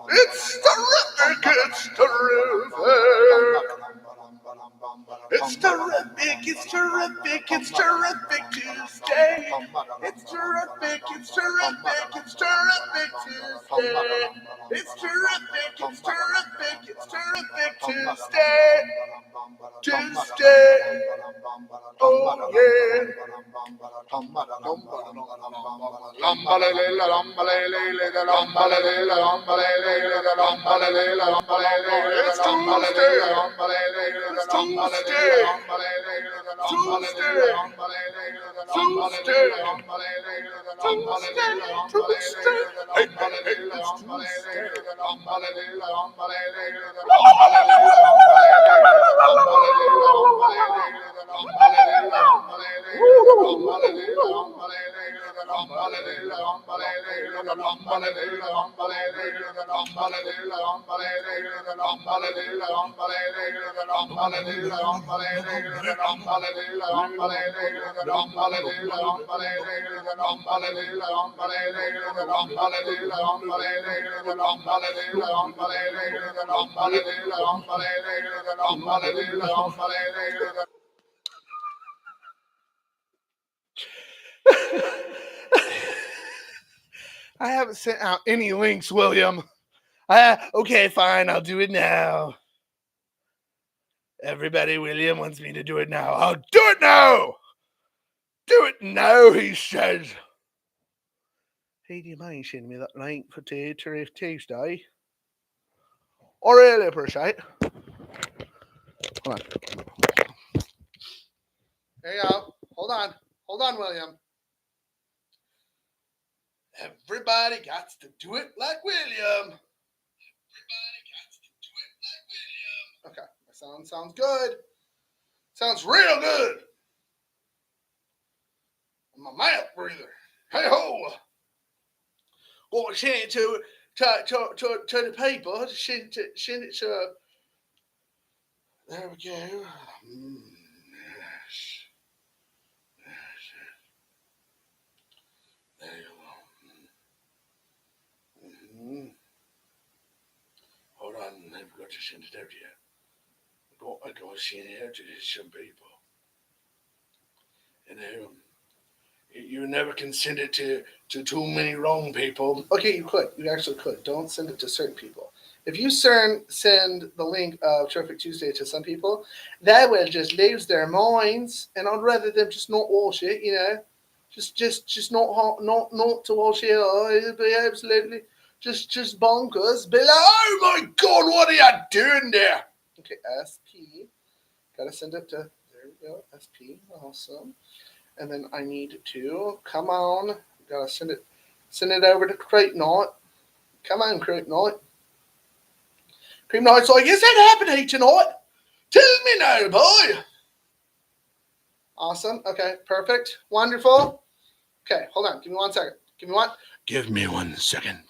It's terrific, it's terrific. It's terrific, it's terrific, it's terrific Tuesday. It's terrific, it's terrific, it's terrific Tuesday. It's terrific, it's terrific, it's terrific Tuesday. Tuesday. Oh yeah. It's Tuesday. It's Tuesday. Tuesday. Tuesday. Hey, hey, hey, it's Tuesday. I haven't sent out any links, William. Okay, fine, I'll do it now. Everybody, William wants me to do it now. I'll do it now! Do it now, he says. Hey, do you mind sending me that link for Tuesday? I really appreciate it. Hold on. There you go. Hold on, William. Everybody got to do it like William. Okay, that sounds good. Sounds real good. I'm a mouth breather. Hey ho! Well, send it to the paper. Send it to. There we go. Yes. There you go. Hold on, I've got to send it out here. I got to send it out to some people. And you never can send it to too many wrong people. Okay, you could. You actually could. Don't send it to certain people. If you send the link of Terrific Tuesday to some people, they will just lose their minds. And I'd rather them just not watch it, Just not to watch it. It'll be absolutely just bonkers. Be like, oh my God, what are you doing there? Okay, SP. Gotta send it to, there we go, SP. Awesome. And then I need to, come on, gotta send it over to Creep Night. Come on, Creep Night. Creep Night's like, is that happening tonight? Tell me now, boy. Awesome. Okay, perfect. Wonderful. Okay, hold on. Give me 1 second. Give me 1 second.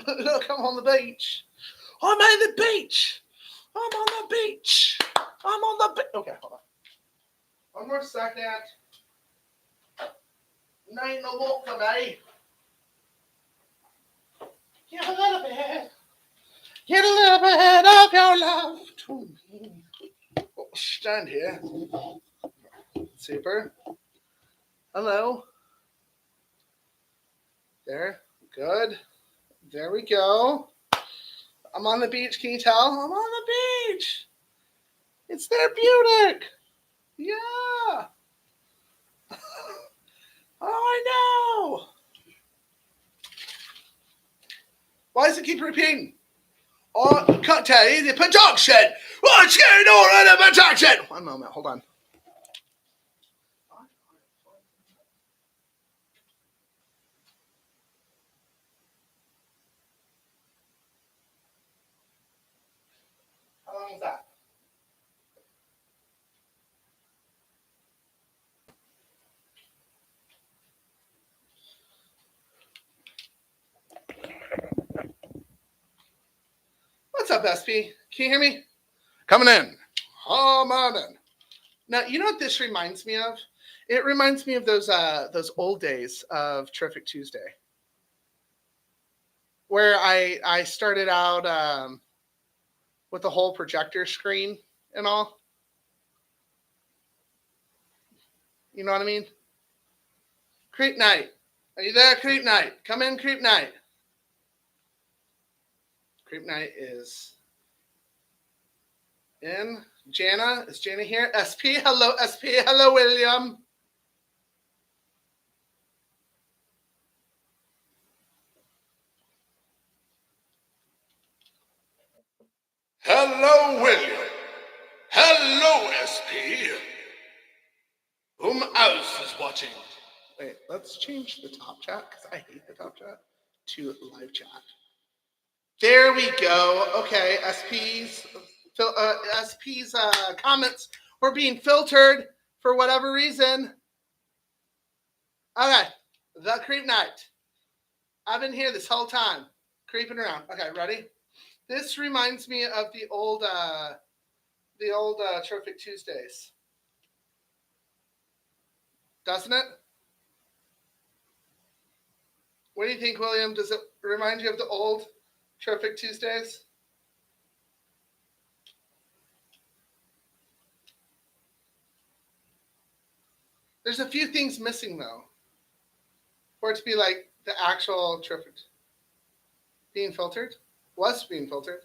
Look, I'm on the beach. I'm at the beach. Okay, hold on. 1 more second. Ain't no walk for me. Get a little bit of your love to me. Oh, stand here. Super. Hello. There. Good. There we go. I'm on the beach. Can you tell? I'm on the beach. It's therapeutic. Yeah. Oh, I know. Why does it keep repeating? Oh, I can't tell you the production. What's going on in the production? 1 moment. Hold on. song's that? What's up, SP? Can you hear me? Coming in. Come on in. Now, you know what this reminds me of? It reminds me of those old days of Terrific Tuesday, where I started out with the whole projector screen and all. You know what I mean? Creep Night. Are you there, Creep Night? Come in, Creep Night. Creep Night is in. Jana, is Jana here? SP, hello, SP, hello, William. Hello, William. Hello, SP. Whom else is watching? Wait, let's change the top chat, because I hate the top chat, to live chat. There we go. Okay, SP's comments were being filtered for whatever reason. Okay, the Creep Night. I've been here this whole time, creeping around. Okay, ready? This reminds me of the old Terrific Tuesdays, doesn't it? What do you think, William? Does it remind you of the old Terrific Tuesdays? There's a few things missing, though, for it to be like the actual Terrific being filtered. Was being filtered.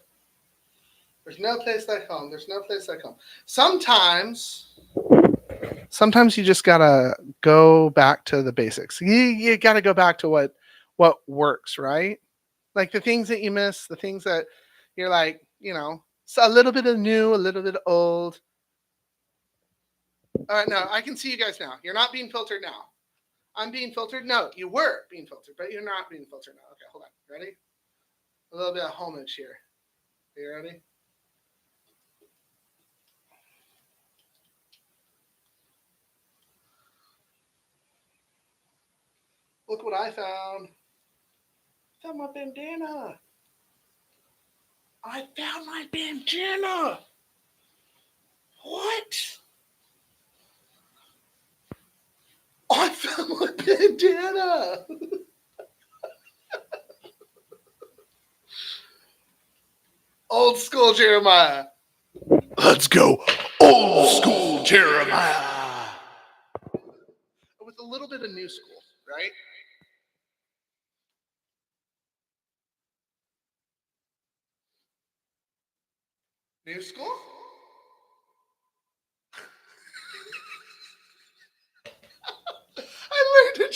There's no place like home. There's no place like home. Sometimes you just gotta go back to the basics. You gotta go back to what works, right? Like the things that you miss, the things that you're like, so a little bit of new, a little bit of old. All right, no, I can see you guys now. You're not being filtered now. I'm being filtered. No, you were being filtered, but you're not being filtered now. Okay, hold on. Ready? A little bit of homage here. Are you ready? Look what I found. I found my bandana. I found my bandana. What? I found my bandana. Old school Jeremiah. Let's go. Old school Jeremiah. With a little bit of new school, right? New school? I learned a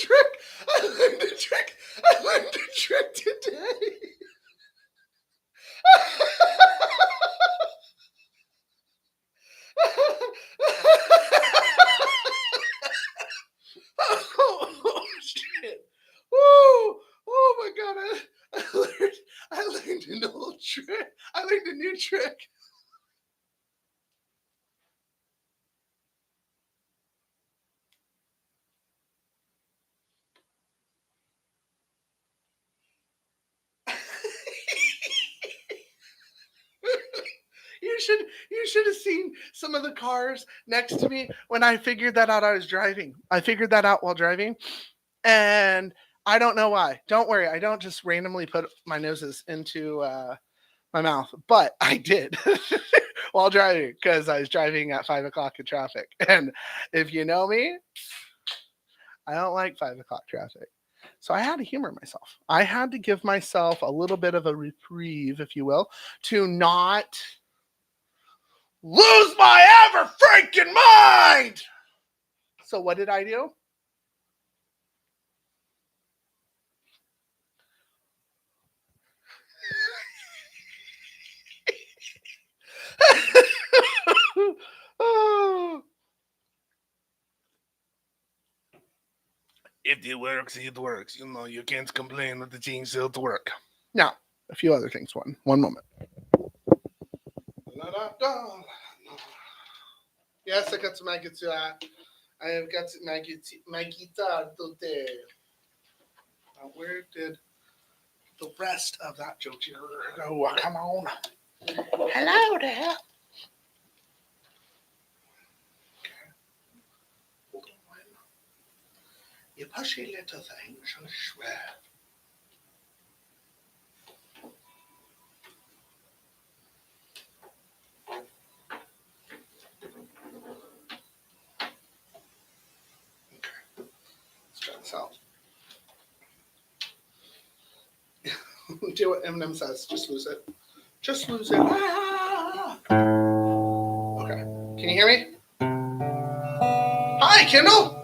trick today. Oh shit! Oh my god! I learned an old trick. I learned a new trick. You should have seen some of the cars next to me when I figured that out. I was driving. I figured that out while driving, and I don't know why. Don't worry, I don't just randomly put my noses into my mouth, but I did while driving because I was driving at 5 o'clock in traffic. And if you know me, I don't like 5 o'clock traffic. So I had to humor myself. I had to give myself a little bit of a reprieve, if you will, to not lose my ever freaking mind. So what did I do? Oh. If it works, it works. You can't complain that the things don't work. Now, a few other things. One moment. Yes, I got my guitar. I have got my guitar today. Now, where did the rest of that joke go? Come on. Hello there. Hold on. You pushy little thing, I swear. Okay, let's try this out. Do what Eminem says. Just lose it. Just lose it. Ah! Okay. Can you hear me? Hi, Kindle.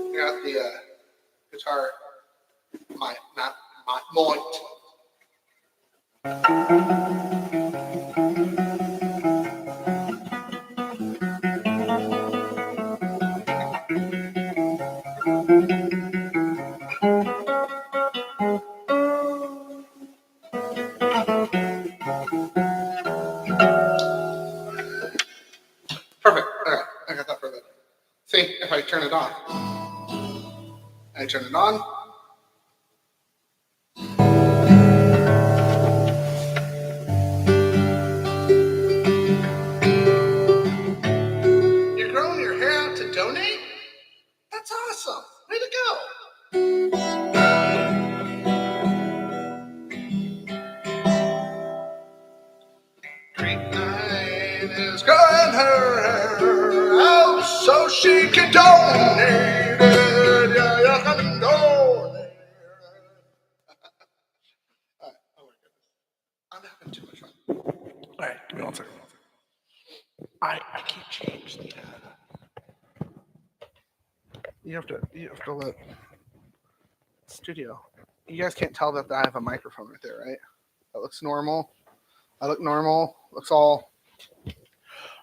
I got the guitar, my point. Perfect. Okay, I got that for that. See, if I turn it on, I turn it on. You're growing your hair out to donate? That's awesome. Way to go. Great Nine is growing her hair out so she can donate it. Yeah, you can donate it. All right. Oh my goodness. I'm having too much fun. All right, give me 1 second. I can't change the. You have to let studio. You guys can't tell that I have a microphone right there, right? That looks normal. I look normal.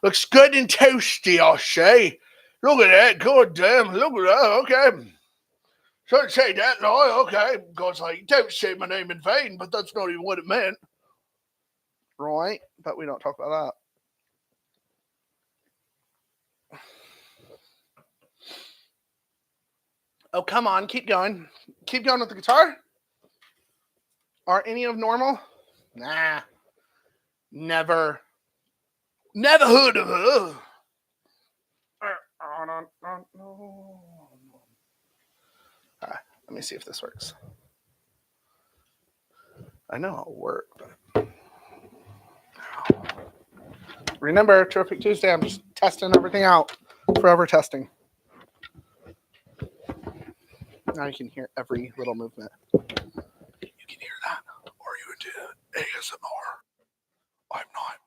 Looks good and toasty, I say. Look at that. God damn. Look at that. Okay. Don't say that, no. Okay. God's like, don't say my name in vain, but that's not even what it meant. Right? But we don't talk about that. Oh, come on. Keep going. Keep going with the guitar. Are any of normal? Nah. Never heard of her. Let me see if this works. I know it'll work, but remember, Terrific Tuesday, I'm just testing everything out. Forever testing. Now you can hear every little movement. You can hear that. Or you do ASMR. I'm not.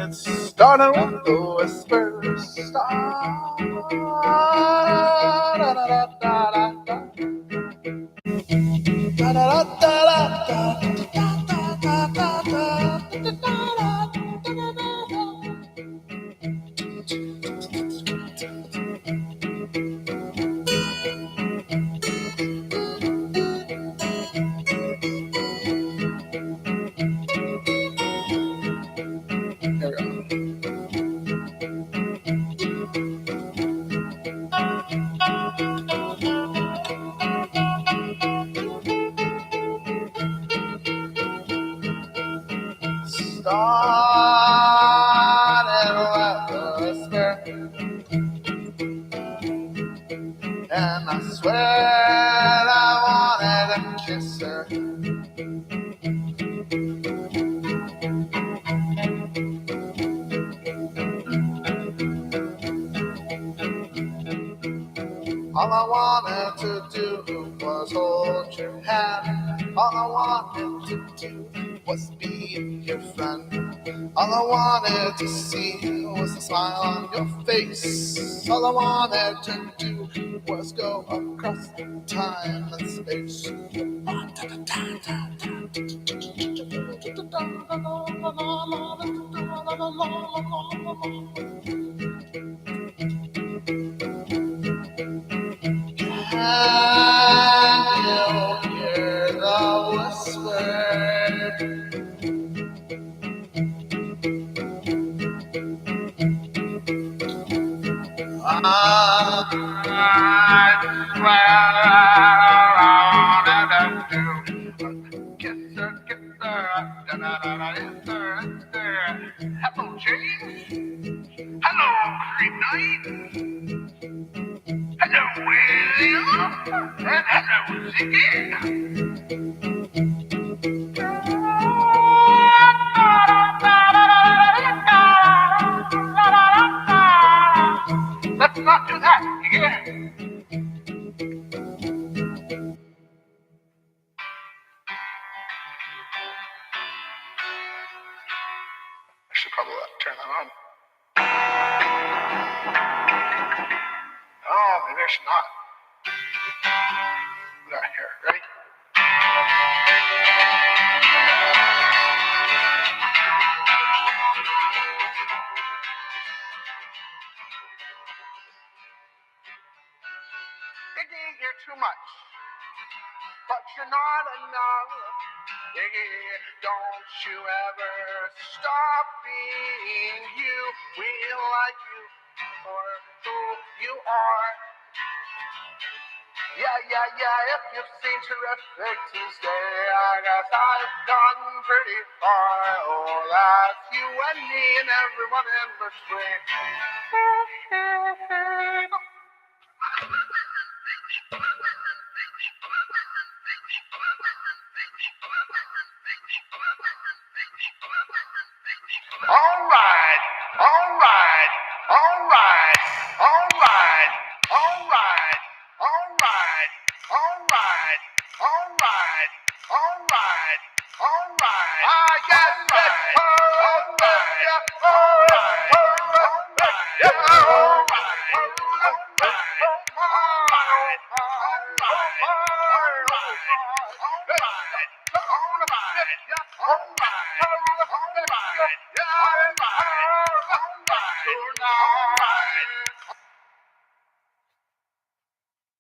Starting with the whispers. and I swear I wanted to kiss her. All I wanted to do was hold your hand. All I wanted to do was be your friend. All I wanted to see was a smile on your face. All I wanted to do was go across time and space. Can you hear the whisper? Hello, James. Hello, Creep Night. Hello, William. And hello, Ziggy. Let's not do that. You get it? I should probably turn that on. Oh, maybe I should not. Right here, ready? Iggy, you're too much. But you're not enough. Iggy, don't you ever stop being you. We like you for who you are. Yeah, if you've seen Terrific Tuesday, I guess I've gone pretty far. Oh, that's you and me and everyone in between. All right. I guess it's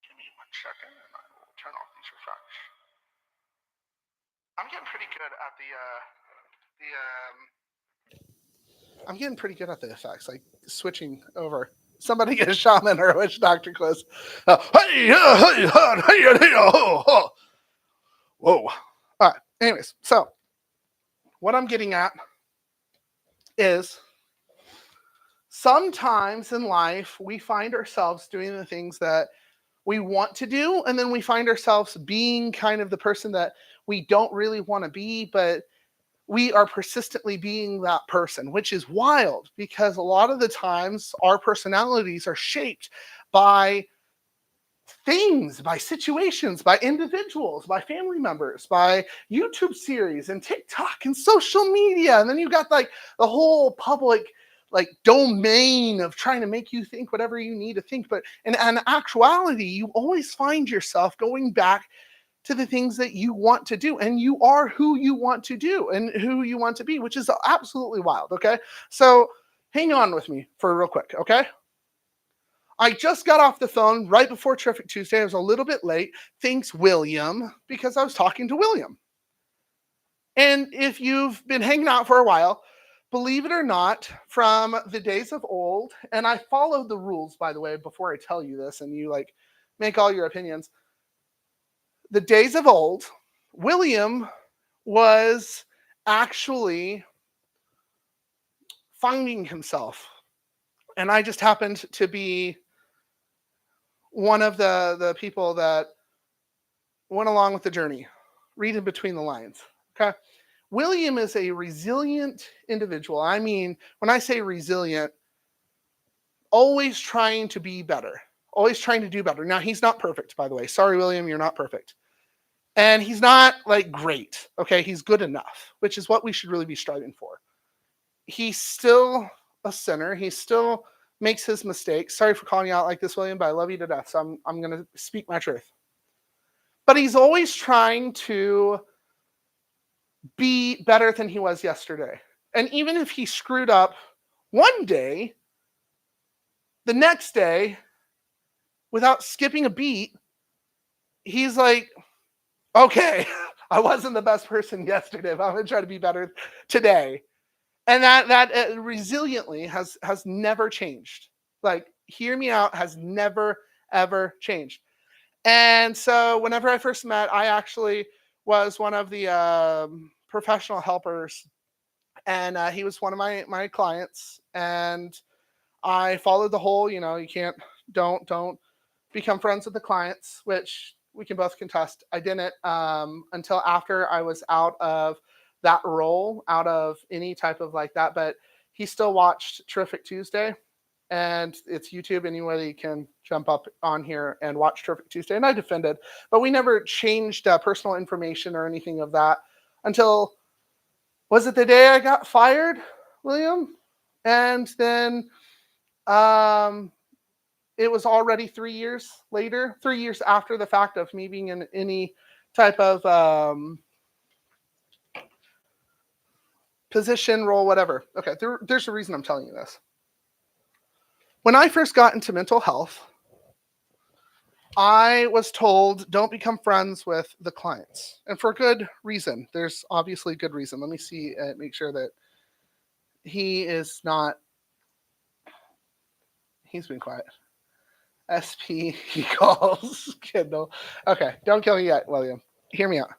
Give me 1 second and I will turn off these effects. I'm getting pretty good at I'm getting pretty good at the effects, like switching over. Somebody get a shaman or a witch doctor close. Whoa. All right. Anyways, so what I'm getting at is sometimes in life we find ourselves doing the things that we want to do, and then we find ourselves being kind of the person that we don't really want to be, but we are persistently being that person, which is wild because a lot of the times our personalities are shaped by things, by situations, by individuals, by family members, by YouTube series and TikTok and social media. And then you've got like the whole public like domain of trying to make you think whatever you need to think. But in actuality, you always find yourself going back to the things that you want to do, and you are who you want to do and who you want to be, which is absolutely wild. Okay. So hang on with me for real quick. Okay. I just got off the phone right before Terrific Tuesday. I was a little bit late. Thanks, William, because I was talking to William. And if you've been hanging out for a while, believe it or not, from the days of old, and I followed the rules, by the way, before I tell you this, and you like make all your opinions. The days of old, William was actually finding himself. And I just happened to be one of the people that went along with the journey. Read in between the lines. Okay. William is a resilient individual. I mean, when I say resilient, always trying to be better, always trying to do better. Now, he's not perfect, by the way. Sorry, William, you're not perfect. And he's not like great. Okay. He's good enough, which is what we should really be striving for. He's still a sinner. He still makes his mistakes. Sorry for calling you out like this, William, but I love you to death. So I'm going to speak my truth. But he's always trying to be better than he was yesterday. And even if he screwed up one day, the next day, without skipping a beat, he's like, okay, I wasn't the best person yesterday, but I'm going to try to be better today. And that resiliently has never changed. Like, hear me out, has never, ever changed. And so whenever I first met, I actually was one of the professional helpers, and he was one of my clients. And I followed the whole, you don't become friends with the clients, which we can both contest. I didn't until after I was out of that role, out of any type of like that. But he still watched Terrific Tuesday, and it's YouTube. Anybody can jump up on here and watch Terrific Tuesday. And I defended, but we never changed personal information or anything of that until, was it the day I got fired, William? And then it was already 3 years later, 3 years after the fact of me being in any type of position, role, whatever. Okay, there's a reason I'm telling you this. When I first got into mental health, I was told, don't become friends with the clients. And for good reason. There's obviously good reason. Let me see, make sure that he is not, he's been quiet. SP, he calls Kindle. Okay, don't kill me yet, William. Hear me out.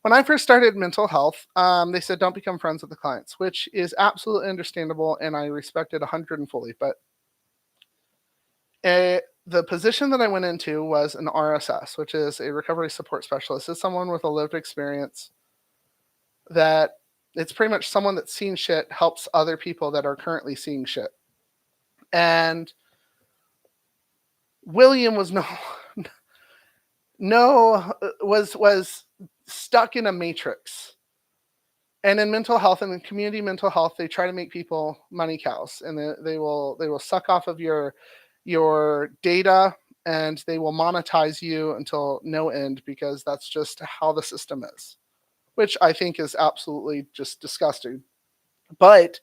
When I first started mental health, they said don't become friends with the clients, which is absolutely understandable, and I respect it 100 and fully. But the position that I went into was an RSS, which is a recovery support specialist. It's someone with a lived experience that it's pretty much someone that's seen shit helps other people that are currently seeing shit. And William was was stuck in a matrix. And in mental health and in community mental health, they try to make people money cows, and they will suck off of your data, and they will monetize you until no end, because that's just how the system is, which I think is absolutely just disgusting. But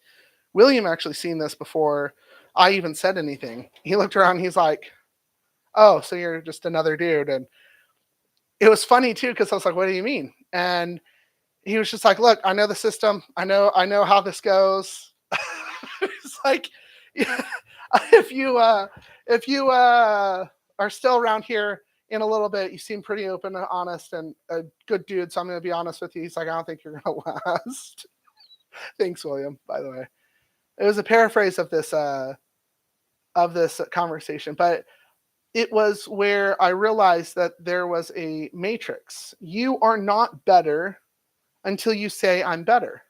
William actually seen this before I even said anything. He looked around, he's like, oh, so you're just another dude. And it was funny too, because I was like, what do you mean? And he was just like, look, I know the system. I know how this goes. It's like, if you are still around here in a little bit, you seem pretty open and honest and a good dude. So I'm going to be honest with you. He's like, I don't think you're going to last. Thanks, William, by the way. It was a paraphrase of this conversation, but it was where I realized that there was a matrix. You are not better until you say I'm better.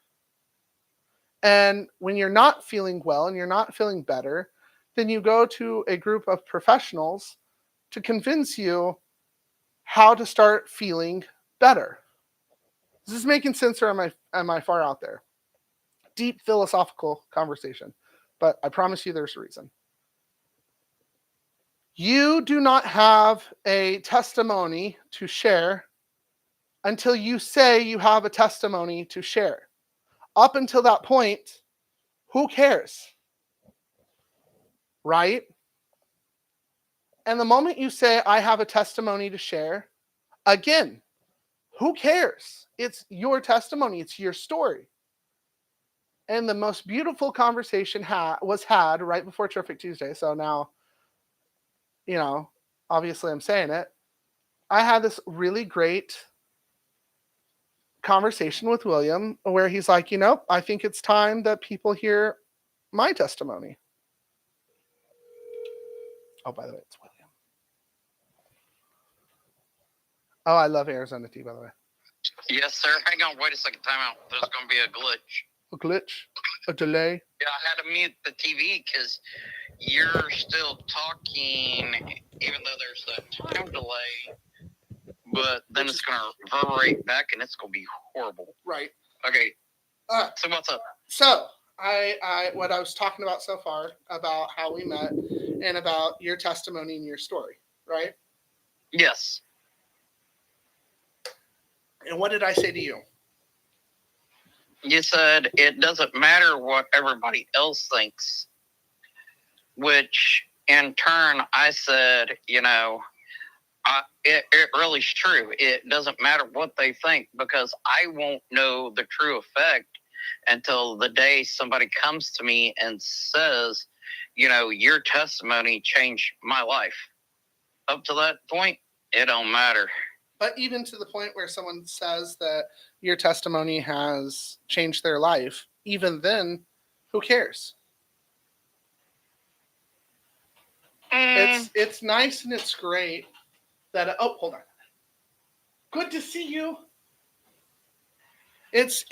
And when you're not feeling well and you're not feeling better, then you go to a group of professionals to convince you how to start feeling better. Is this making sense, or am I far out there? Deep philosophical conversation, but I promise you there's a reason. You do not have a testimony to share until you say you have a testimony to share. Up until that point, who cares? Right? And the moment you say, I have a testimony to share, again, who cares? It's your testimony. It's your story. And the most beautiful conversation was had right before Terrific Tuesday. So now, obviously I'm saying it. I had this really great conversation with William where he's like, I think it's time that people hear my testimony. Oh, by the way, it's William. Oh, I love Arizona tea, by the way. Yes, sir. Hang on, wait a second. Time out. There's going to be a glitch. A glitch? A delay? Yeah, I had to mute the TV because you're still talking, even though there's that time delay. But then it's going to reverberate back, and it's going to be horrible. Right. Okay. So what's up? So what I was talking about so far about how we met and about your testimony and your story, right? Yes. And what did I say to you? You said it doesn't matter what everybody else thinks, which in turn I said, it really is true. It doesn't matter what they think because I won't know the true effect until the day somebody comes to me and says, your testimony changed my life. Up to that point, it don't matter. But even to the point where someone says that your testimony has changed their life, even then, who cares? It's nice and it's great that hold on. Good to see you. It's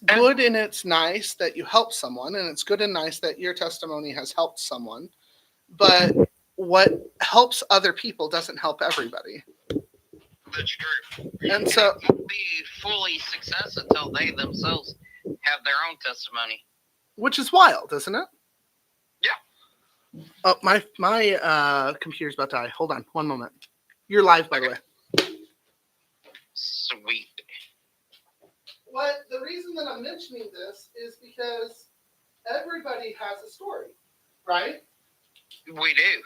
good and it's nice that you help someone, and it's good and nice that your testimony has helped someone. But what helps other people doesn't help everybody. That's true. And so won't be fully success until they themselves have their own testimony. Which is wild, isn't it? Yeah. Oh, my computer's about to die. Hold on, one moment. You're live, by the way. Sweet. The reason that I'm mentioning this is because everybody has a story, right? We do.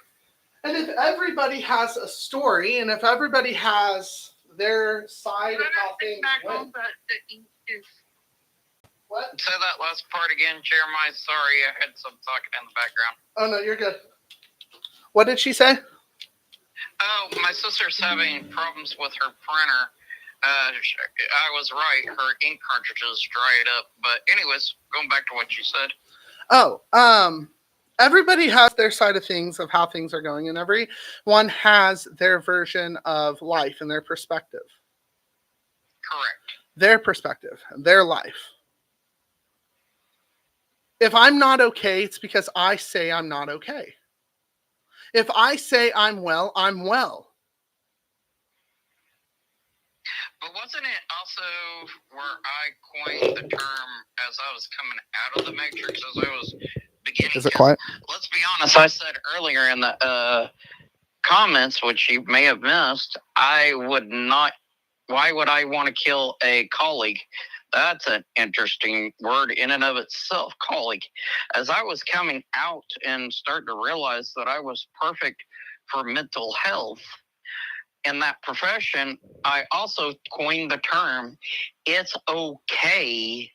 And if everybody has a story, and if everybody has their side of how things went. What? Say that last part again, Jeremiah. Sorry, I had some talking in the background. Oh, no, you're good. What did she say? Oh, my sister's having problems with her printer. I was right. Her ink cartridges dried up. But anyways, going back to what you said. Oh, everybody has their side of things, of how things are going, and everyone has their version of life and their perspective. Correct. Their perspective, their life. If I'm not okay, it's because I say I'm not okay. If I say I'm well, I'm well. But wasn't it also where I coined the term as I was coming out of the Matrix, as I was beginning? Is it quiet? Let's be honest, I said earlier in the comments, which you may have missed, why would I want to kill a colleague? That's an interesting word in and of itself, colleague. As I was coming out and starting to realize that I was perfect for mental health in that profession, I also coined the term, it's okay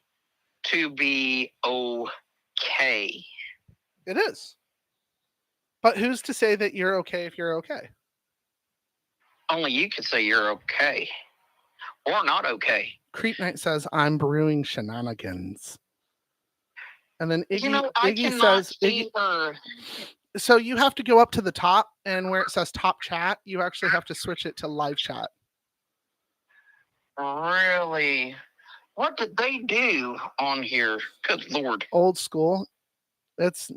to be okay. It is. But who's to say that you're okay if you're okay? Only you could say you're okay. Or not okay. Creep Knight says, I'm brewing shenanigans. And then Iggy says, so you have to go up to the top, and where it says top chat, you actually have to switch it to live chat. Really? What did they do on here? Good Lord. Old school. It's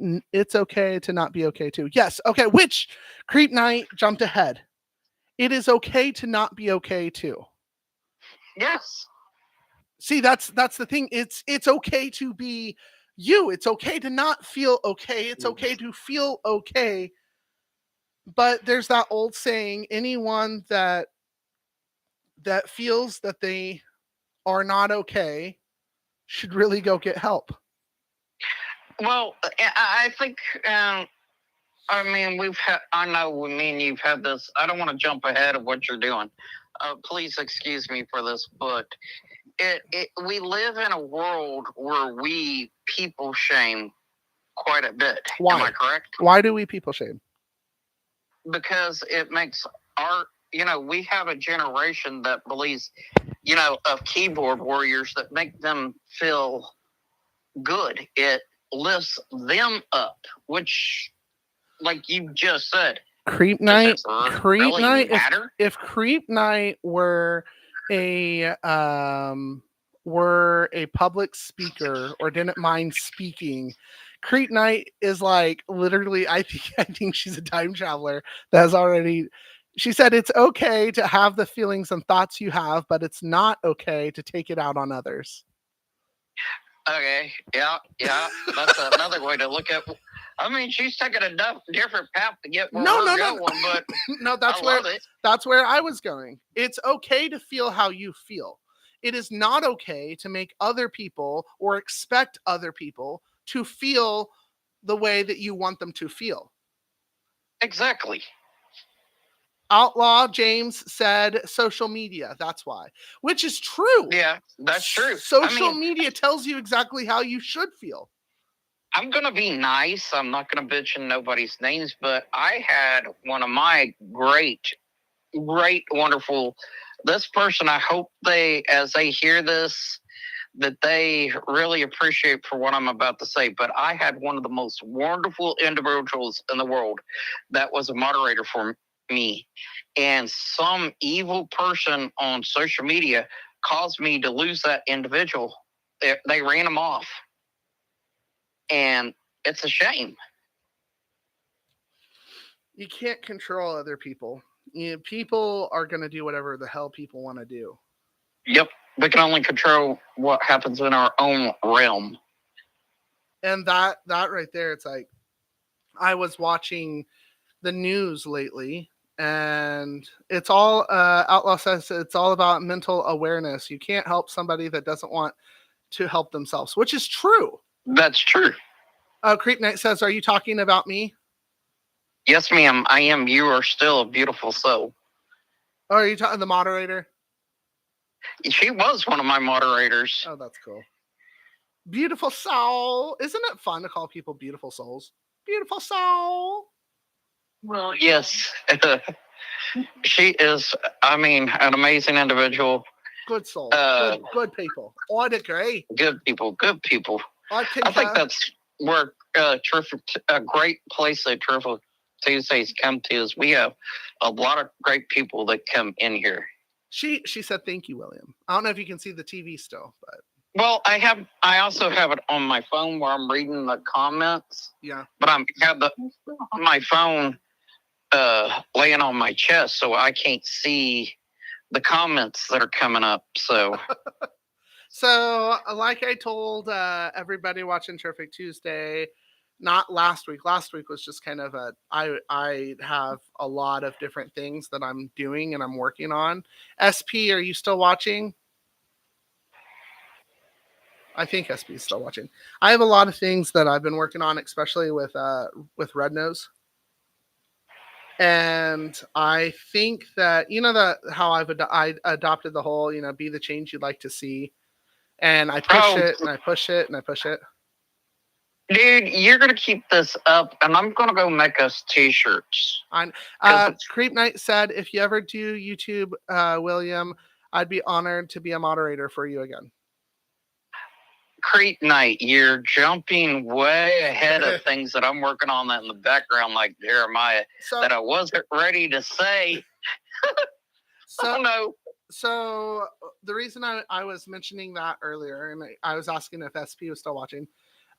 okay to not be okay too. Yes. Okay. Which Creep Knight jumped ahead. It is okay to not be okay too. Yes. See, that's the thing. It's okay to be you. It's okay to not feel okay. It's okay to feel okay. But there's that old saying, anyone that feels that they are not okay should really go get help. Well, I think, I know me and you've had this. I don't want to jump ahead of what you're doing. Please excuse me for this, but we live in a world where we people shame quite a bit. Why? Am I correct? Why do we people shame? Because it makes we have a generation that believes, of keyboard warriors that make them feel good. It lifts them up, which, like you just said, Creep Does night. it Creep really night. matter? If creep night were a public speaker or didn't mind speaking, creep night is like literally. I think she's a time traveler that has already. She said it's okay to have the feelings and thoughts you have, but it's not okay to take it out on others. Okay, yeah. That's another way to look at. I mean, she's taking a different path to get where we're going, but no, I love it. That's where I was going. It's okay to feel how you feel. It is not okay to make other people or expect other people to feel the way that you want them to feel. Exactly. Outlaw James said social media. That's why, which is true. Yeah, that's true. Social media tells you exactly how you should feel. I'm going to be nice. I'm not going to bitch in nobody's names, but I had one of my great, wonderful, this person, I hope as they hear this, that they really appreciate for what I'm about to say. But I had one of the most wonderful individuals in the world that was a moderator for me. And some evil person on social media caused me to lose that individual. They ran him off. And it's a shame. You can't control other people. People are going to do whatever the hell people want to do. Yep. We can only control what happens in our own realm. And that right there, it's like, I was watching the news lately, and it's all, Outlaw says it's all about mental awareness. You can't help somebody that doesn't want to help themselves, which is true. That's true. Creep Knight says, are you talking about me? Yes, ma'am. I am. You are still a beautiful soul. Oh, are you talking the moderator? She was one of my moderators. Oh, that's cool. Beautiful soul. Isn't it fun to call people beautiful souls? Beautiful soul. Well, yes. She is, I mean, an amazing individual. Good soul. Good people. I agree. Good people. I think that's where a great place that Terrific Tuesdays come to is we have a lot of great people that come in here. She said, thank you, William. I don't know if you can see the TV still, but. Well, I also have it on my phone where I'm reading the comments. Yeah. But I have my phone laying on my chest, so I can't see the comments that are coming up. So, like I told everybody watching Terrific Tuesday, not last week. Last week was just kind of I have a lot of different things that I'm doing and I'm working on. SP, are you still watching? I think SP is still watching. I have a lot of things that I've been working on, especially with Red Nose. And I think that, that how I adopted the whole, be the change you'd like to see. And I push it and I push it and I push it. Dude, you're going to keep this up and I'm going to go make us t-shirts. Creep Knight said, if you ever do YouTube, William, I'd be honored to be a moderator for you again. Creep Knight, you're jumping way ahead of things that I'm working on that in the background, like Jeremiah, that I wasn't ready to say. Oh, no. So the reason I was mentioning that earlier, and I was asking if SP was still watching,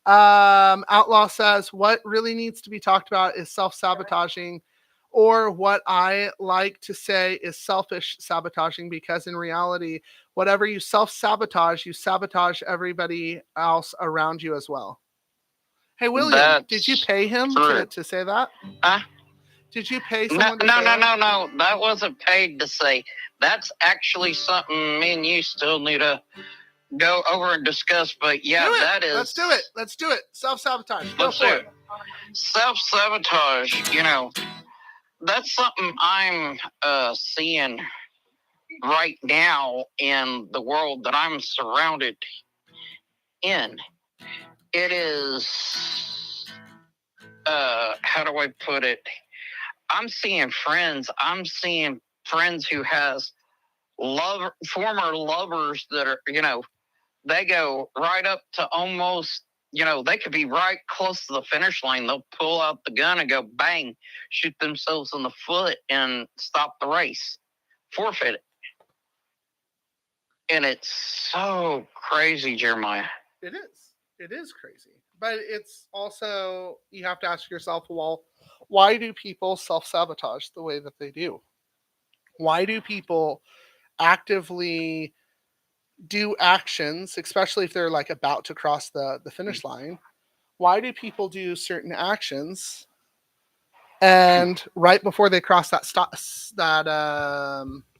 Outlaw says, what really needs to be talked about is self-sabotaging, or what I like to say is selfish sabotaging, because in reality, whatever you self-sabotage, you sabotage everybody else around you as well. Hey, William, did you pay him to say that? Did you pay someone to say that? No. That wasn't paid to say. That's actually something me and you still need to go over and discuss. But yeah, that is. Let's do it. Self-sabotage. Let's do it. Self-sabotage, that's something I'm seeing right now in the world that I'm surrounded in. It is, how do I put it? I'm seeing friends who has former lovers that are, they go right up to almost they could be right close to the finish line. They'll pull out the gun and go bang, shoot themselves in the foot and stop the race, forfeit it. And it's so crazy, Jeremiah. It is. It is crazy. But it's also, you have to ask yourself, well, why do people self sabotage the way that they do? Why do people actively do actions, especially if they're like about to cross the finish line? Why do people do certain actions and right before they cross that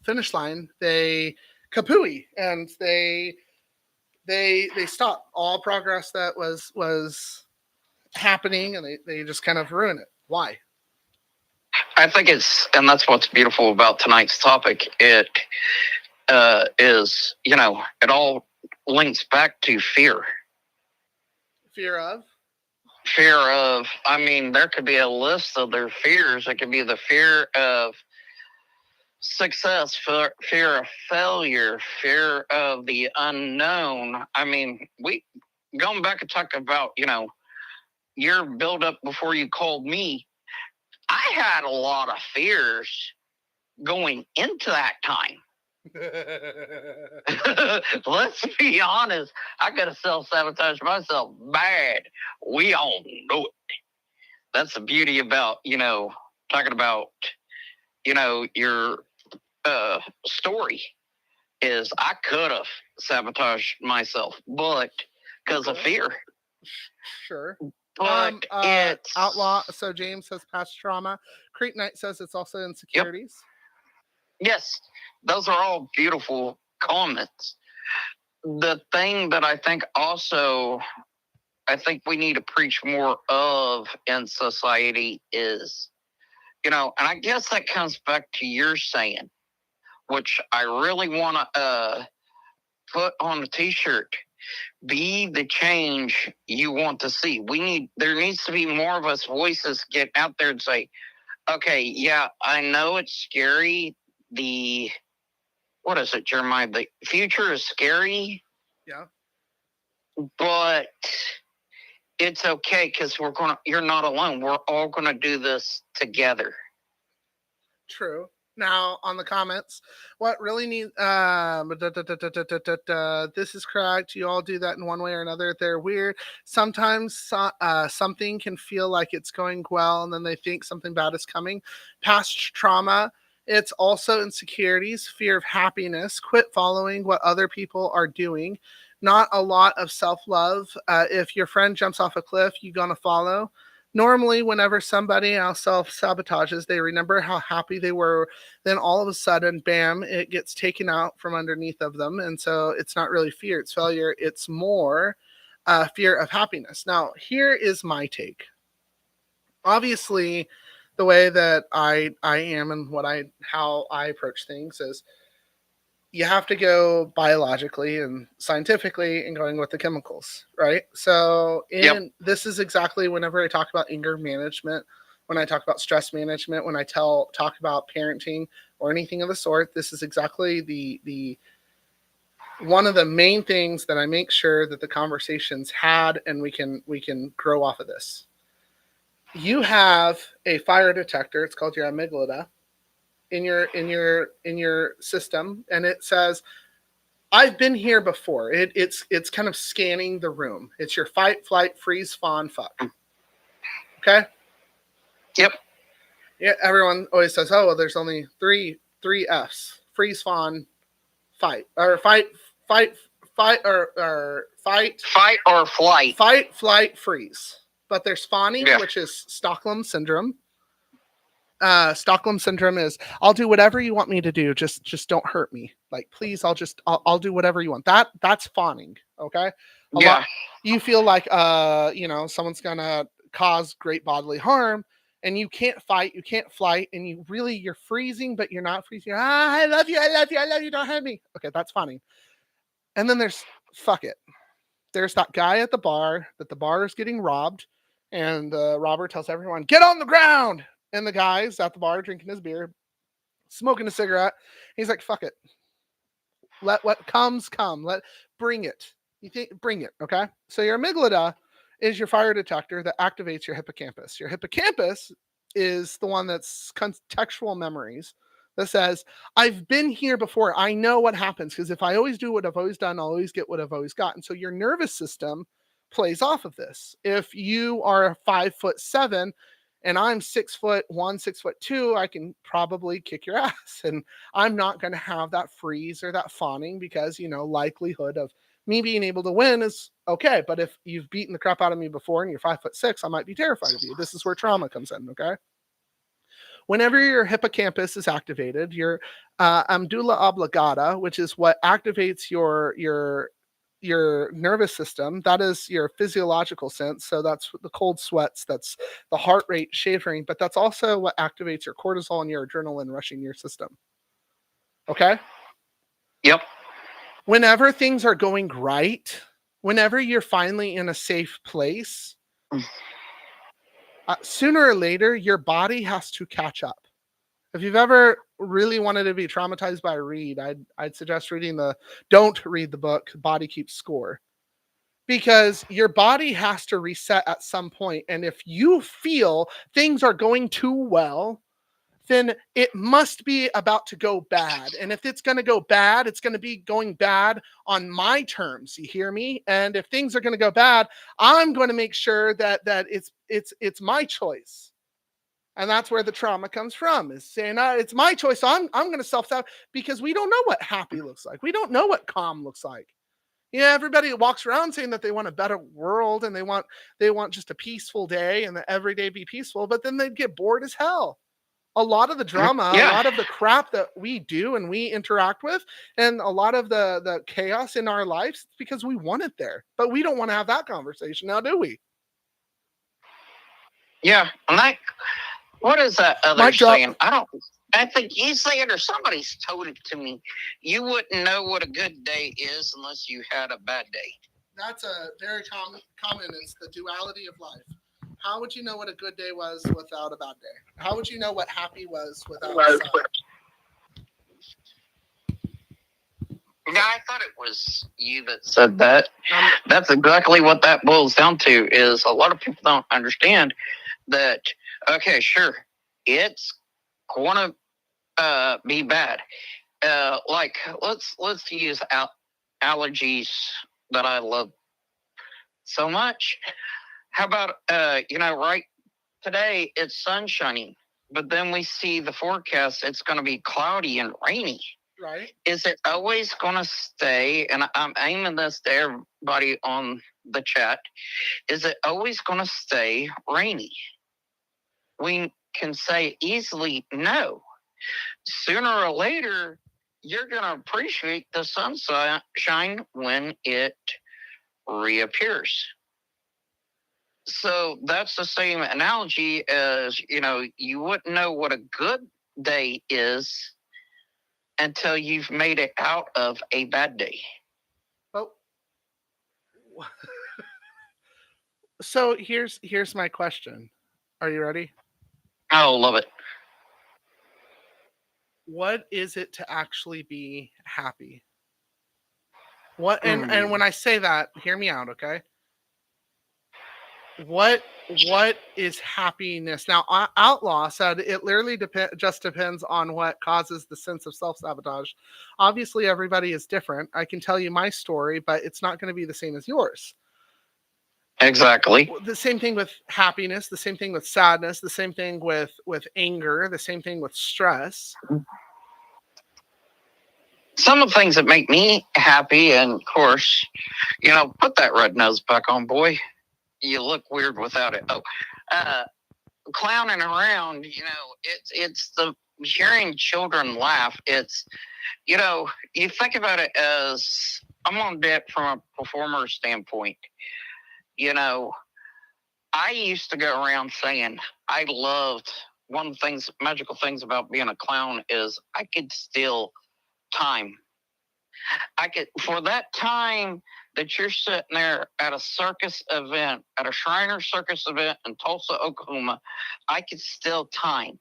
finish line, they kapooey and they stop all progress that was happening, and they just kind of ruin it. Why? I think and that's what's beautiful about tonight's topic. It is, it all links back to fear. Fear of? Fear of, there could be a list of their fears. It could be the fear of success, fear of failure, fear of the unknown. We going back and talk about, your build up before you called me. I had a lot of fears going into that time. Let's be honest. I could have self-sabotaged myself bad. We all know it. That's the beauty about, talking about, your story is I could have sabotaged myself, but because of fear. Sure. But it's outlaw. So James says past trauma. Crete Knight says it's also insecurities. Yep. Yes, those are all beautiful comments. The thing that I think we need to preach more of in society is, and I guess that comes back to your saying, which I really want to put on a t-shirt. Be the change you want to see. There needs to be more of us voices get out there and say, okay, yeah, I know it's scary. What is it, Jeremiah? The future is scary. Yeah. But it's okay because you're not alone. We're all gonna do this together. True. Now on the comments, what really needs this is correct. You all do that in one way or another. They're weird. Sometimes something can feel like it's going well, and then they think something bad is coming. Past trauma. It's also insecurities, fear of happiness, quit following what other people are doing, not a lot of self-love. If your friend jumps off a cliff, you're gonna follow. Normally, whenever somebody else self-sabotages, they remember how happy they were. Then all of a sudden, bam, it gets taken out from underneath of them. And so it's not really fear, it's failure. It's more fear of happiness. Now, here is my take. Obviously, the way that I am and how I approach things is you have to go biologically and scientifically and going with the chemicals, right? So this is exactly whenever I talk about anger management, when I talk about stress management, when I talk about parenting or anything of the sort, this is exactly the one of the main things that I make sure that the conversation's had, and we can grow off of this. You have a fire detector. It's called your amygdala in your system, and it says, I've been here before. It's kind of scanning the room. It's your fight, flight, freeze, fawn, fuck. Okay? Yep. Yeah, everyone always says, oh, well, there's only three F's. Freeze, fawn, fight. Or fight, or fight. Fight or flight. Fight, flight, freeze. But there's fawning, which is Stockholm syndrome. Stockholm syndrome is, I'll do whatever you want me to do, just don't hurt me, like, please, I'll do whatever you want. That's fawning. Okay. You feel like someone's gonna cause great bodily harm, and you can't fight, you can't flight, and you're freezing, but you're not freezing. I love you, don't hurt me. Okay, that's fawning. And then there's fuck it. There's that guy at the bar that the bar is getting robbed, and the robber tells everyone, get on the ground. And the guy's at the bar drinking his beer, smoking a cigarette. He's like, fuck it. Let what comes come. Bring it. Bring it. Okay. So your amygdala is your fire detector that activates your hippocampus. Your hippocampus is the one that's contextual memories that says, I've been here before. I know what happens because if I always do what I've always done, I'll always get what I've always gotten. So your nervous system plays off of this. If you are 5'7" and I'm 6'1", 6'2", I can probably kick your ass, and I'm not going to have that freeze or that fawning because, likelihood of me being able to win is okay. But if you've beaten the crap out of me before and you're 5'6", I might be terrified of you. This is where trauma comes in. Okay. Whenever your hippocampus is activated, your amygdala oblongata, which is what activates your nervous system, that is your physiological sense. So that's the cold sweats, that's the heart rate shivering, but that's also what activates your cortisol and your adrenaline rushing your system. Okay? Yep. Whenever things are going right, whenever you're finally in a safe place, sooner or later, your body has to catch up. If you've ever really wanted to be traumatized by a read, I'd suggest don't read the book, Body Keeps Score. Because your body has to reset at some point. And if you feel things are going too well, then it must be about to go bad. And if it's going to go bad, it's going to be going bad on my terms. You hear me? And if things are going to go bad, I'm going to make sure that it's my choice. And that's where the trauma comes from, is saying, it's my choice. So I'm going to self-sabotage, because we don't know what happy looks like. We don't know what calm looks like. Yeah, everybody walks around saying that they want a better world and they want just a peaceful day and that every day be peaceful, but then they'd get bored as hell. A lot of the drama, Yeah. a lot of the crap that we do and we interact with, and a lot of the chaos in our lives, it's because we want it there. But we don't want to have that conversation now, do we? Yeah. And what is that other Mic drop. saying? I think you say it or somebody's told it to me. You wouldn't know what a good day is unless you had a bad day. That's a very common. It's the duality of life. How would you know what a good day was without a bad day? How would you know what happy was without sad? Yeah, I thought it was you that said that. That's exactly what that boils down to, is a lot of people don't understand that, okay, sure, it's going to be bad. Like, let's use allergies that I love so much. How about, right today it's sunshiny, but then we see the forecast, it's going to be cloudy and rainy. Right. Is it always going to stay? And I'm aiming this to everybody on the chat. Is it always going to stay rainy? We can say easily no. Sooner or later, you're going to appreciate the sunshine when it reappears. So that's the same analogy as, you wouldn't know what a good day is until you've made it out of a bad day. Oh. So here's my question. Are you ready? Oh, love it. What is it to actually be happy? What and when I say that, hear me out, okay? What is happiness? Now, Outlaw said it literally just depends on what causes the sense of self-sabotage. Obviously, everybody is different. I can tell you my story, but it's not going to be the same as yours. Exactly. The same thing with happiness, the same thing with sadness, the same thing with anger, the same thing with stress. Some of the things that make me happy, and of course, put that red nose back on, boy. You look weird without it. Clowning around, it's the hearing children laugh. It's, you think about it as, I'm on it from a performer standpoint. I used to go around saying I loved, one of the things, magical things about being a clown is I could steal time. For that time that you're sitting there at a circus event, at a Shriner Circus event in Tulsa, Oklahoma, I could steal time.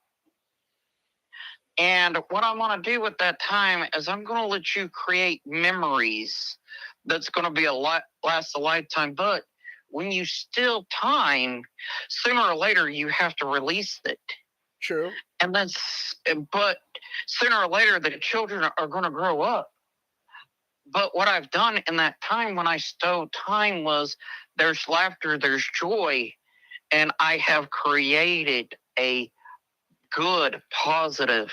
And what I want to do with that time is I'm going to let you create memories that's going to be last a lifetime. But when you steal time, sooner or later you have to release it. True. And then, but sooner or later the children are going to grow up. But what I've done in that time when I stole time was there's laughter, there's joy, and I have created a good, positive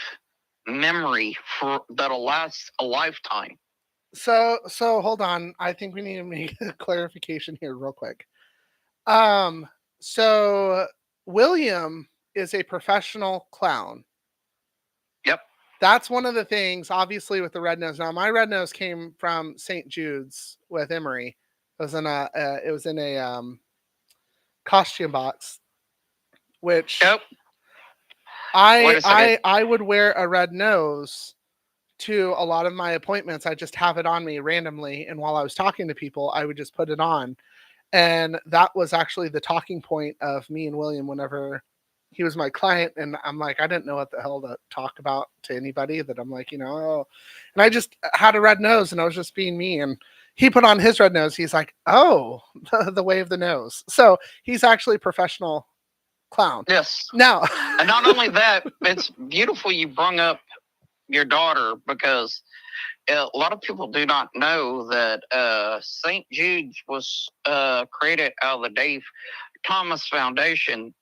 memory for that'll last a lifetime. So hold on. I think we need to make a clarification here real quick. So William is a professional clown. Yep. That's one of the things, obviously, with the red nose. Now, my red nose came from St. Jude's with Emery. It was in a costume box, which Yep. Wait a second. I would wear a red nose to a lot of my appointments. I just have it on me randomly, and while I was talking to people, I would just put it on. And that was actually the talking point of me and William whenever he was my client. And I'm like, I didn't know what the hell to talk about to anybody, that I'm like, oh. And I just had a red nose and I was just being me. And he put on his red nose. He's like, oh, the way of the nose. So he's actually a professional clown. Yes. Now, And not only that, it's beautiful you brung up your daughter, because a lot of people do not know that St. Jude's was created out of the Dave Thomas Foundation.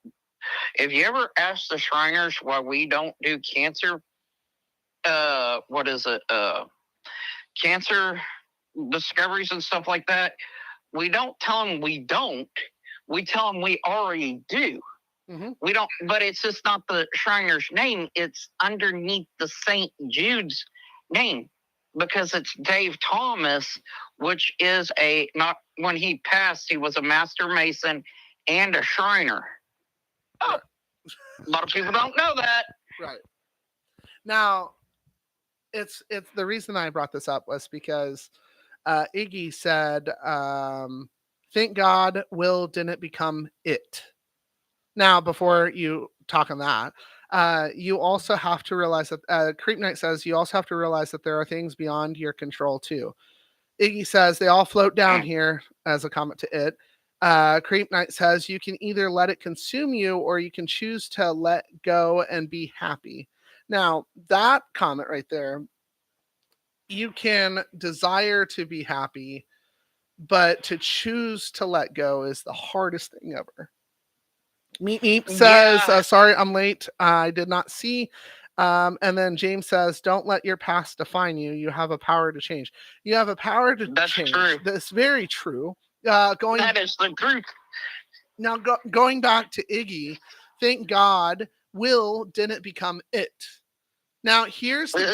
If you ever ask the Shriners why we don't do cancer, cancer discoveries and stuff like that, we don't tell them we don't. We tell them we already do. mm-hmm. We don't, but it's just not the Shriner's name. It's underneath the St. Jude's name, because it's Dave Thomas, which is not when he passed, he was a master mason and a Shriner. Oh, a lot of people don't know that. Right. Now, it's the reason I brought this up was because Iggy said, thank God Will didn't become it. Now, before you talk on that, you also have to realize that Creep Knight says you also have to realize that there are things beyond your control too. Iggy says they all float down here as a comment to it. Creep Knight says you can either let it consume you or you can choose to let go and be happy. Now, that comment right there, you can desire to be happy, but to choose to let go is the hardest thing ever. Meep Meep says, sorry, I'm late. I did not see. And then James says, don't let your past define you. You have a power to change. You have a power to change. True. That's very true. That is the truth. Now, going back to Iggy, thank God Will didn't become it. Now, here's the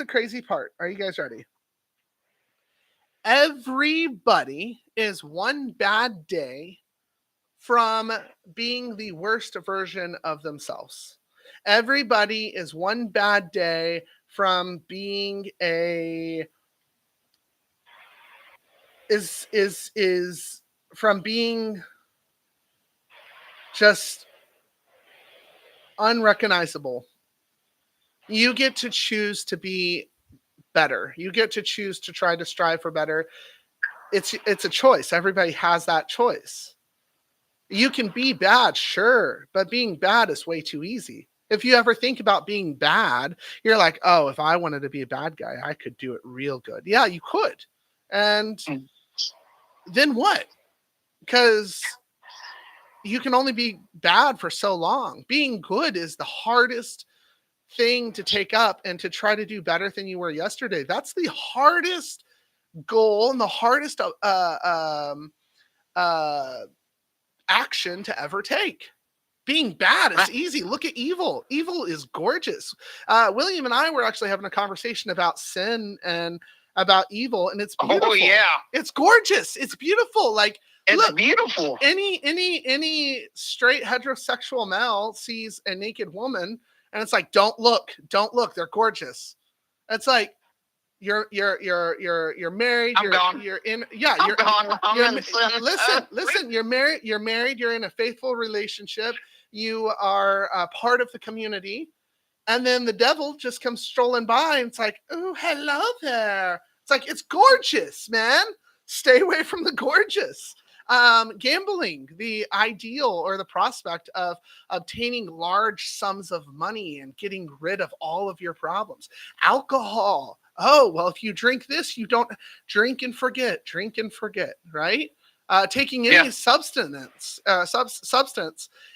crazy part. Are you guys ready? Everybody is one bad day from being the worst version of themselves. Everybody is one bad day from being from being just unrecognizable. You get to choose to be better. You get to choose to try to strive for better. It's a choice. Everybody has that choice. You can be bad, sure, but being bad is way too easy. If you ever think about being bad, you're like, oh, if I wanted to be a bad guy, I could do it real good. Yeah, you could. And then what? Because you can only be bad for so long. Being good is the hardest thing to take up, and to try to do better than you were yesterday. That's the hardest goal and the hardest action to ever take. Being bad is easy. Look at evil. Evil is gorgeous. William and I were actually having a conversation about sin and about evil, and it's beautiful. Oh yeah, it's gorgeous. It's beautiful. Like, it's look, beautiful. Any straight heterosexual male sees a naked woman, and it's like, don't look. They're gorgeous. It's like, you're married. I'm gone. You're in. Yeah, I'm gone. Listen. You're married. You're in a faithful relationship. You are a part of the community, and then the devil just comes strolling by, and it's like, oh, hello there. It's like, it's gorgeous, man. Stay away from the gorgeous. Gambling, the ideal or the prospect of obtaining large sums of money and getting rid of all of your problems. Alcohol. Oh, well, if you drink this, you don't drink and forget, right? Taking any Yeah. substance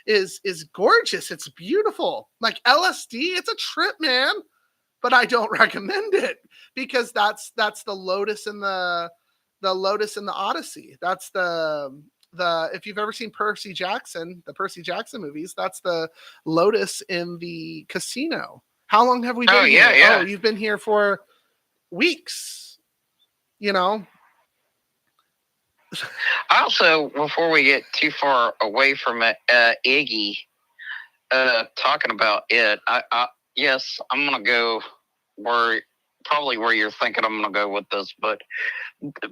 is gorgeous. It's beautiful. Like LSD, it's a trip, man. But I don't recommend it because that's the lotus in the lotus in the Odyssey. That's the if you've ever seen the Percy Jackson movies, that's the lotus in the casino. How long have we Oh been yeah, here? Oh, yeah. you've been here for weeks. You know, Also, before we get too far away from it, Iggy, talking about it, yes, I'm gonna go where probably where you're thinking I'm gonna go with this, but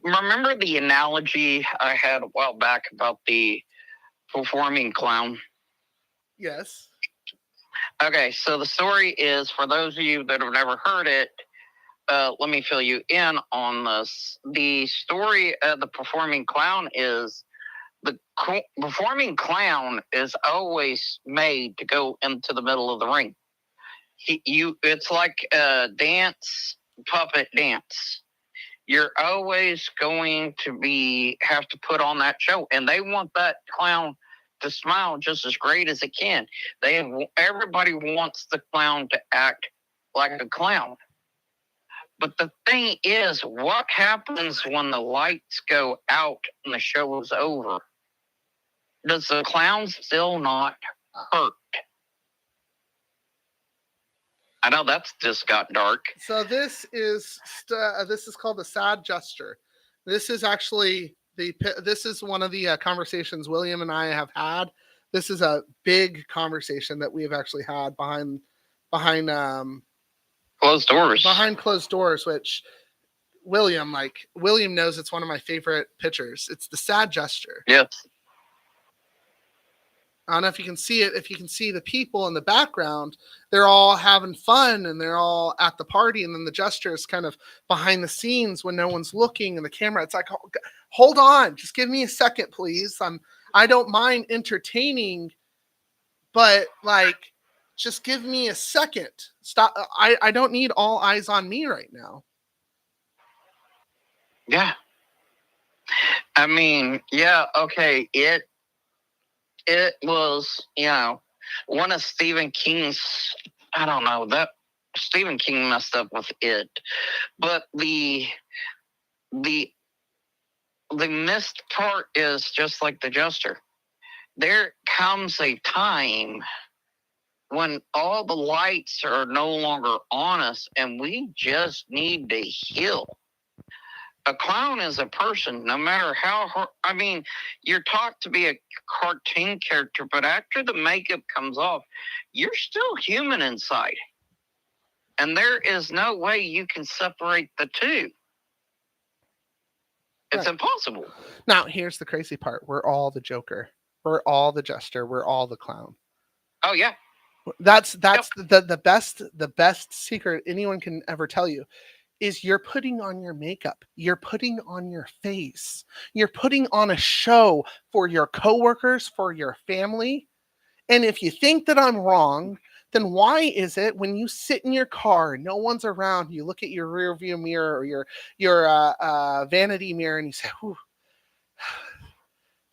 remember the analogy I had a while back about the performing clown? yes. Okay, so the story is for those of you that have never heard it. Let me fill you in on this. The story of the performing clown is performing clown is always made to go into the middle of the ring. It's like a dance, puppet dance. You're always going to have to put on that show, and they want that clown to smile just as great as it can. Everybody wants the clown to act like a clown. But the thing is, what happens when the lights go out and the show is over? Does the clown still not hurt? I know that's just got dark. So this is called the sad gesture. This is actually this is one of the conversations William and I have had. This is a big conversation that we have actually had behind Closed doors. Behind closed doors, which William knows it's one of my favorite pictures. It's the sad gesture. Yes. I don't know if you can see it. If you can see the people in the background, they're all having fun and they're all at the party. And then the gesture is kind of behind the scenes when no one's looking, and the camera. It's like, hold on, just give me a second, please. I don't mind entertaining, but like, just give me a second. Stop. I don't need all eyes on me right now. Yeah. I mean, yeah. Okay. It was, one of Stephen King's, I don't know, that Stephen King messed up with it. But the missed part is just like the jester. There comes a time when all the lights are no longer on us and we just need to heal. A clown is a person, no matter you're taught to be a cartoon character, but after the makeup comes off, you're still human inside. And there is no way you can separate the two. It's impossible. Now, here's the crazy part. We're all the Joker. We're all the jester. We're all the clown. Oh, yeah. That's the best secret anyone can ever tell you. Is you're putting on your makeup, you're putting on your face, you're putting on a show for your coworkers, for your family. And if you think that I'm wrong, then why is it when you sit in your car, no one's around, you look at your rear view mirror or your vanity mirror and you say, "Whew.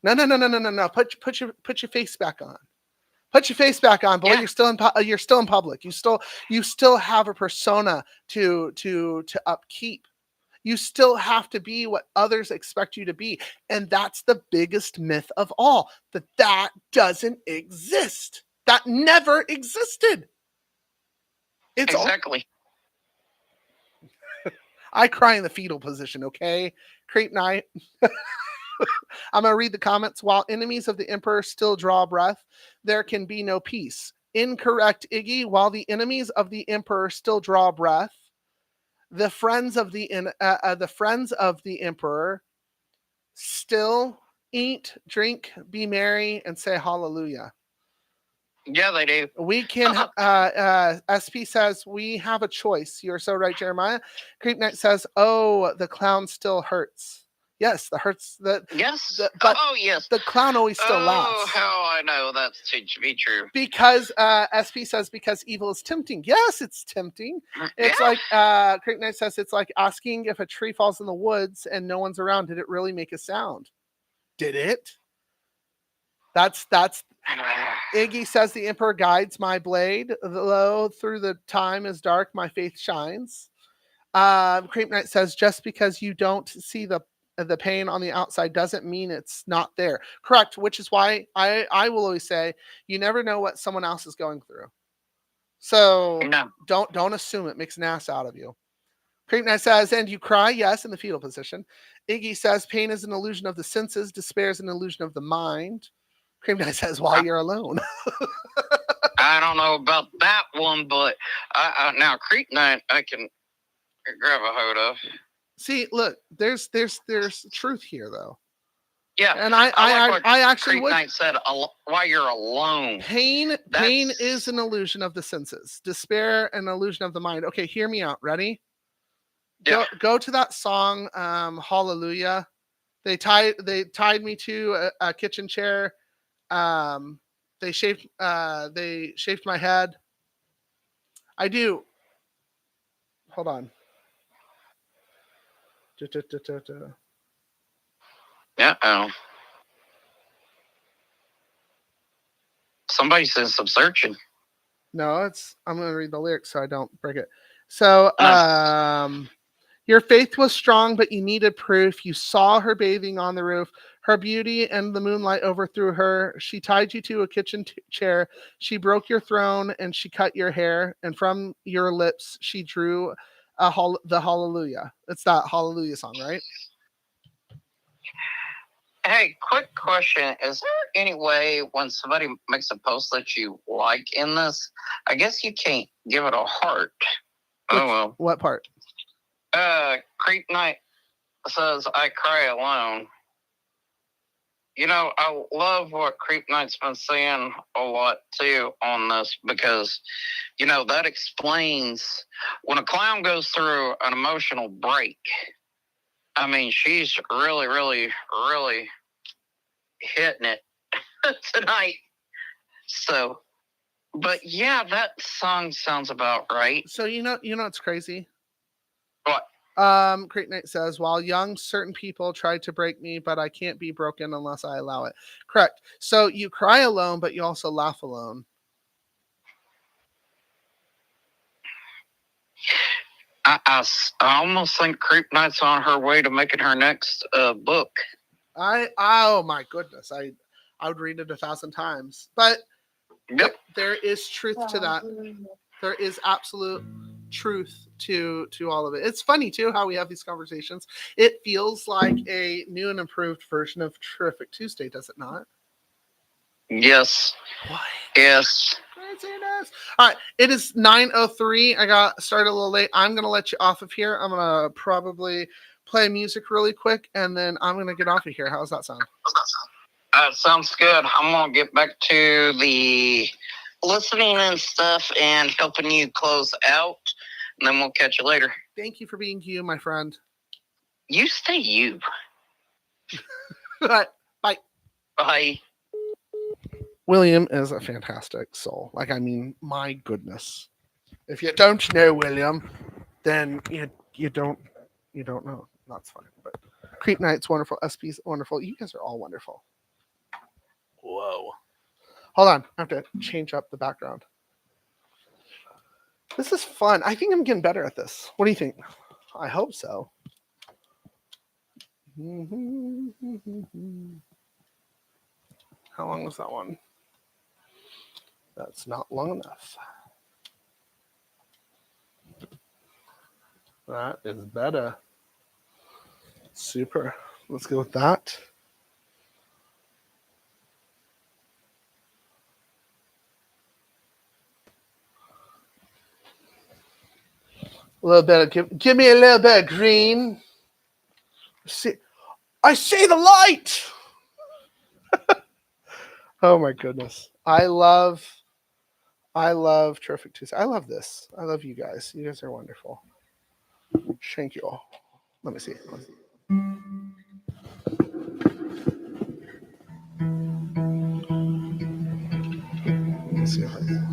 No. Put your face back on. Put your face back on, boy. Yeah. You're still in public. You still have a persona to upkeep. You still have to be what others expect you to be, and that's the biggest myth of all. That doesn't exist. That never existed. It's exactly. I cry in the fetal position. Okay, creep night. I'm going to read the comments. While enemies of the emperor still draw breath, there can be no peace. Incorrect, Iggy. While the enemies of the emperor still draw breath, the friends of the emperor still eat, drink, be merry, and say hallelujah. Yeah, they do. We can, SP says, we have a choice. You're so right, Jeremiah. Creep Knight says, oh, the clown still hurts. Yes, the hurts that. Yes. But Oh, yes. the clown always still Oh, laughs. how I know that's to be true. Because SP says because evil is tempting. Yes, it's tempting. It's Yeah. like Creep Knight says it's like asking if a tree falls in the woods and no one's around, did it really make a sound? Did it? That's Iggy says the emperor guides my blade, though through the time is dark, my faith shines. Creep Knight says just because you don't see the pain on the outside doesn't mean it's not there. Correct, which is why I will always say you never know what someone else is going through. So No. don't assume it makes an ass out of you. Creep Knight says, and you cry, yes, in the fetal position. Iggy says pain is an illusion of the senses, despair is an illusion of the mind. Cream Knight says, while you're alone. I don't know about that one, but now Creep Night I can grab a hold of. See, look, there's truth here though. Yeah, And I actually Creep would. Night said while you're alone. Pain is an illusion of the senses. Despair an illusion of the mind. Okay, hear me out. Ready? Yeah. Go to that song, Hallelujah. They tied me to a kitchen chair. They shaved my head. I do. Hold on. Uh-oh. Somebody's doing some searching. No, I'm going to read the lyrics so I don't break it. So, your faith was strong, but you needed proof. You saw her bathing on the roof. Her beauty and the moonlight overthrew her. She tied you to a kitchen chair. She broke your throne and she cut your hair. And from your lips, she drew the hallelujah. It's that hallelujah song, right? Hey, quick question. Is there any way when somebody makes a post that you like in this, I guess you can't give it a heart. Oh, well. What part? Creep Night says, I cry alone. You know, I love what Creep Night's been saying a lot too on this because, you know, that explains when a clown goes through an emotional break. I mean, she's really, really, really hitting it tonight. So, but yeah, that song sounds about right. So you know it's crazy. What? Creep Knight says, while young, certain people tried to break me, but I can't be broken unless I allow it. Correct. So you cry alone, but you also laugh alone. I almost think Creep Night's on her way to making her next book. Oh my goodness, I would read it 1,000 times. But yep, there is truth to that. There is absolute truth to all of it. It's funny too how we have these conversations. It feels like a new and improved version of Terrific Tuesday, does it not? Yes. What? Yes. All right, it is 9:03. I got started a little late. I'm gonna let you off of here. I'm gonna probably play music really quick, and then I'm gonna get off of here. How's that sound? Sounds good. I'm gonna get back to the listening and stuff and helping you close out, and then we'll catch you later. Thank you for being you, my friend. You stay you. Bye. Bye. William is a fantastic soul. Like, I mean, my goodness. If you don't know William, then you don't know. That's fine. But Creep Knight's wonderful. SP's wonderful. You guys are all wonderful. Whoa. Hold on. I have to change up the background. This is fun. I think I'm getting better at this. What do you think? I hope so. How long was that one? That's not long enough. That is better. Super. Let's go with that. A little bit of give me a little bit of green. I see the light. Oh my goodness. I love Terrific Tuesday. I love this. I love you guys. You guys are wonderful. Thank you all. Let me see. me see if I can.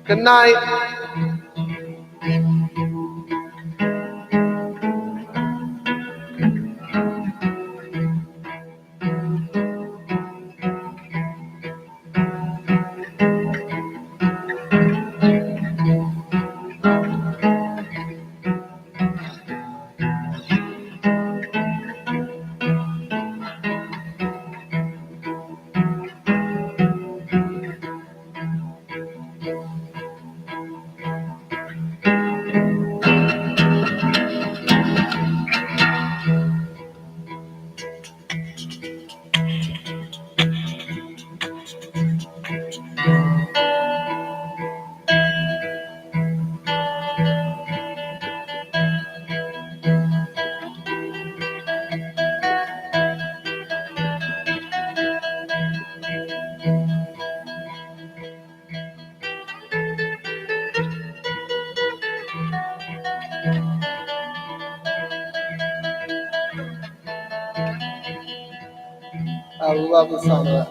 Good night. I love the sound of that.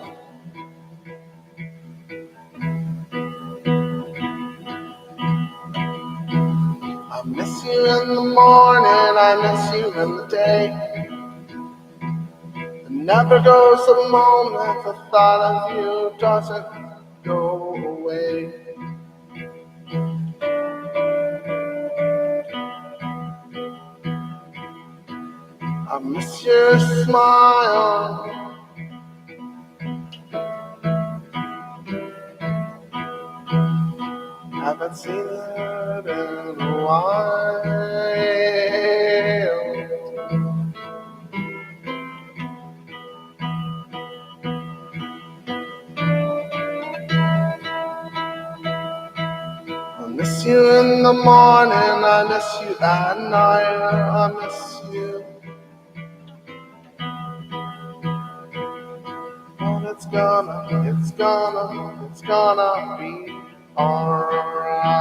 I miss you in the morning, I miss you in the day. It never goes a moment, the thought of you doesn't go away. I miss your smile. Haven't seen it in a while. I miss you in the morning, I miss you at night, I miss you. But it's gonna be alright.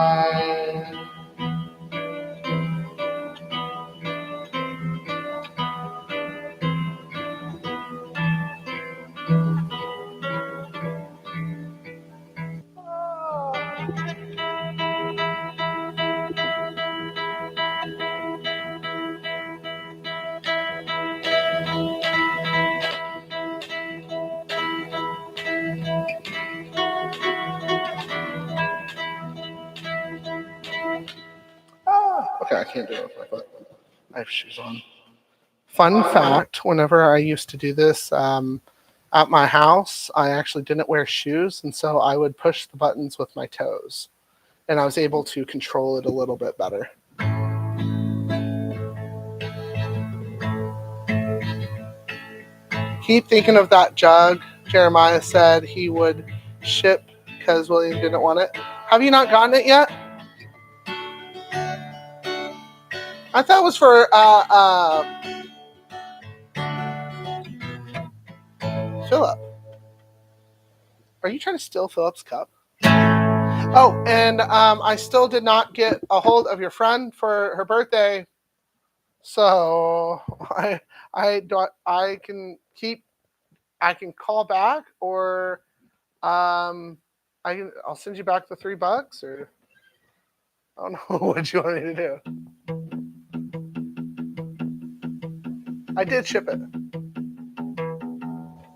Okay, I can't do it with my foot. I have shoes on. Fun fact, whenever I used to do this at my house, I actually didn't wear shoes, and so I would push the buttons with my toes, and I was able to control it a little bit better. Keep thinking of that jug Jeremiah said he would ship because William didn't want it. Have you not gotten it yet? I thought it was for Philip. Are you trying to steal Philip's cup? Oh, and I still did not get a hold of your friend for her birthday. So I can call back, or I'll send you back the $3, or I don't know what you want me to do. I did ship it.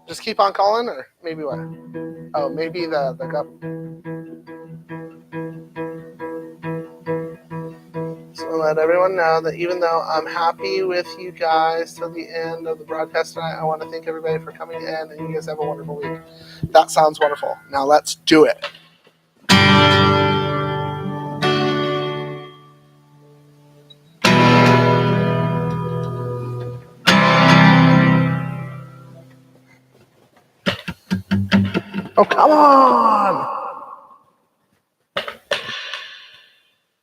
Just keep on calling, or maybe what? Oh, maybe the cup. So I let everyone know that even though I'm happy with you guys till the end of the broadcast tonight, I want to thank everybody for coming in, and you guys have a wonderful week. That sounds wonderful. Now let's do it. Oh, come on!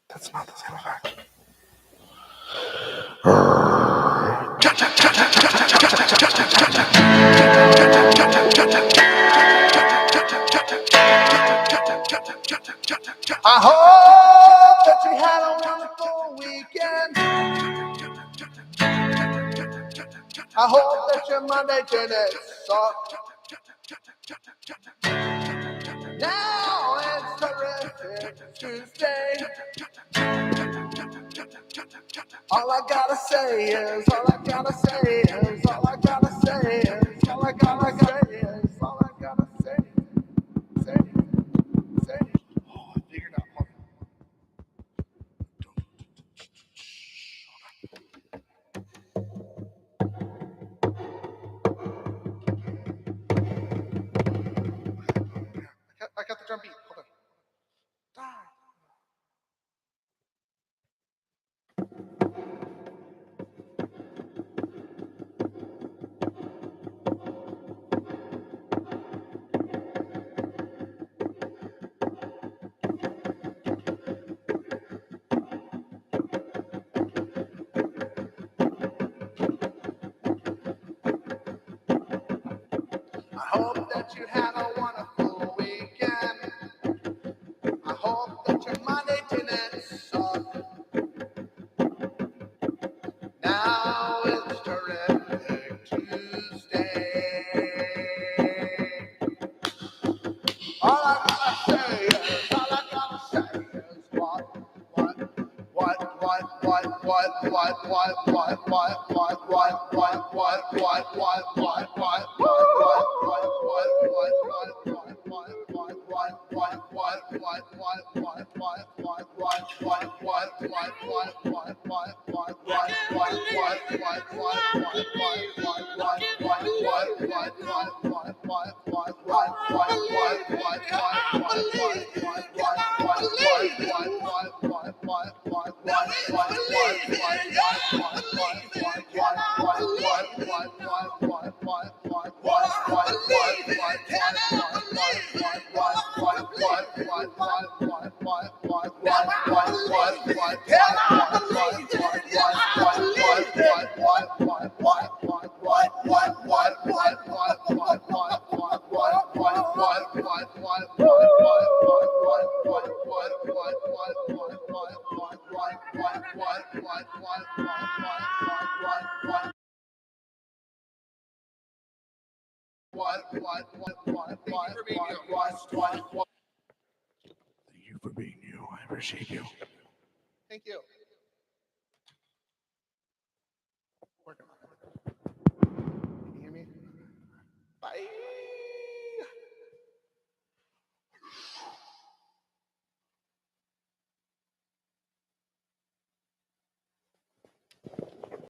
That's not the same effect. I hope that you had a wonderful weekend. I hope that your Monday didn't suck. Now it's terrific Tuesday. All I gotta say is, all I gotta say is, all I gotta say is, all I gotta say is, all I gotta say. Oh, I figured out. I got the drum beat. Hold on. I hope that you had a wonderful weekend. I hope that your Monday didn't suck. Now it's terrific Tuesday. All I gotta say is, Thank you for being you. I appreciate you. Thank you.